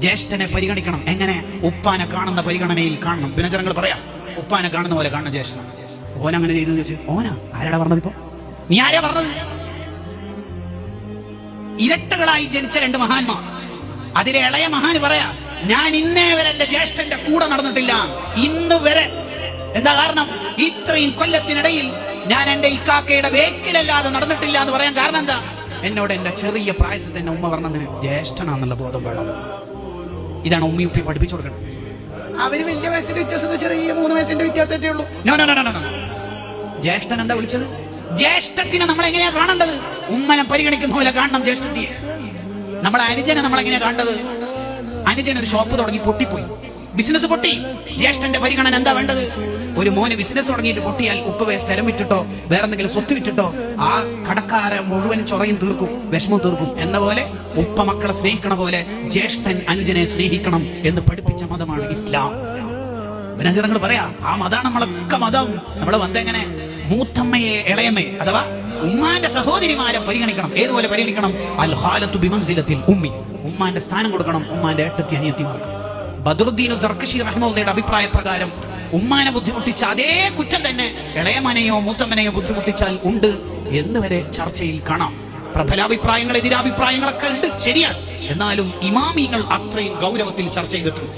ജ്യേഷ്ഠനെ പരിഗണിക്കണം. എങ്ങനെ? ഉപ്പാനെ കാണുന്ന പരിഗണനയിൽ കാണണം. പിന്നെ ജനങ്ങൾ പറയാം, ഉപ്പാനെ കാണുന്ന പോലെ കാണണം ജ്യേഷ്ഠൻ. ഓനങ്ങനെ ചെയ്തു വെച്ച് ഓനാ ആരാടാ പറഞ്ഞത്? ഇപ്പൊ നീ ആരാ പറഞ്ഞത്? ഇരട്ടകളായി ജനിച്ച രണ്ട് മഹാന്മാർ, അതിലെ ഇളയ മഹാന് പറയാ, ഞാൻ ഇന്നേ വരെ എന്റെ ജ്യേഷ്ഠന്റെ കൂടെ നടന്നിട്ടില്ല, ഇന്ന് വരെ. എന്താ കാരണം? ഇത്രയും കൊല്ലത്തിനിടയിൽ ഞാൻ എന്റെ ഇക്കാക്കയുടെ വേക്കിലല്ലാതെ നടന്നിട്ടില്ല എന്ന് പറയാൻ കാരണം എന്താ? എന്നോട് എന്റെ ചെറിയ പ്രായത്തിൽ തന്നെ ഉമ്മ പറഞ്ഞതിന് ജ്യേഷ്ഠനാന്നുള്ള ബോധം വേണം. ഇതാണ് ഉമ്മി ഉപ്പി പഠിപ്പിച്ചു കൊടുക്കണം. അവര് വലിയ വയസ്സിന്റെ വ്യത്യാസം, ചെറിയ 3 വയസ്സിന്റെ വ്യത്യാസമേ ഉള്ളൂ. ജ്യേഷ്ഠൻ എന്താ വിളിച്ചത്? ജ്യേഷ്ഠത്തിനെ നമ്മൾ എങ്ങനെയാ കാണേണ്ടത്? ഉമ്മനെ പരിഗണിക്കുന്ന പോലെ കാണണം ജ്യേഷ്ഠത്തിയെ. നമ്മളെ അനുജനെ നമ്മൾ എങ്ങനെയാ കാണേണ്ടത്? അനുജൻ ഒരു ഷോപ്പ് തുടങ്ങി പൊട്ടിപ്പോയി, ബിസിനസ് പൊട്ടി. ജ്യേഷ്ഠന്റെ പരിഗണന എന്താ വേണ്ടത്? ഒരു മോന് ബിസിനസ് തുടങ്ങിയിട്ട് പൊട്ടിയാൽ ഉപ്പവേ സ്ഥലം വിട്ടിട്ടോ വേറെ എന്തെങ്കിലും സ്വത്ത് വിട്ടിട്ടോ ആ കടക്കാരൻ മുഴുവൻ ചൊറയും തീർക്കും, വിഷമം തീർക്കും. എന്ന പോലെ ഉപ്പ മക്കളെ സ്നേഹിക്കണ പോലെ ജ്യേഷ്ഠൻ അനുജനെ സ്നേഹിക്കണം എന്ന് പഠിപ്പിച്ച മതമാണ് ഇസ്ലാം. വിനജനങ്ങൾ പറയാ, ആ മതാണ് നമ്മളൊക്കെ മതം. നമ്മളെ വന്ന എങ്ങനെ? മൂത്തമ്മയെ ഇളയമ്മയെ അഥവാ ഉമ്മാന്റെ സഹോദരിമാരെ പരിഗണിക്കണം. ഏതുപോലെ പരിഗണിക്കണം? അൽ ഖാലത്തു ബിമൻസിലത്തിൽ ഉമ്മി, ഉമ്മാന്റെ സ്ഥാനം കൊടുക്കണം ഉമ്മാന്റെ ഏട്ടത്തി അനിയത്തിമാർക്ക്. ബദറുദ്ദീൻ സർക്കശി റഹ്മത്തുള്ളാഹിയുടെ അഭിപ്രായ പ്രകാരം ഉമ്മാനെ ബുദ്ധിമുട്ടിച്ച അതേ കുറ്റം തന്നെ ഇളയമനെയോ മൂത്തമ്മനെയോ ബുദ്ധിമുട്ടിച്ചാൽ ഉണ്ട് എന്ന് വരെ ചർച്ചയിൽ കാണാം. പ്രബലാഭിപ്രായങ്ങൾ, എതിരാഭിപ്രായങ്ങളൊക്കെ ഉണ്ട്, ശരിയാണ്. എന്നാലും ഇമാമിങ്ങൾ അത്രയും ഗൗരവത്തിൽ ചർച്ച ചെയ്തിട്ടുണ്ട്.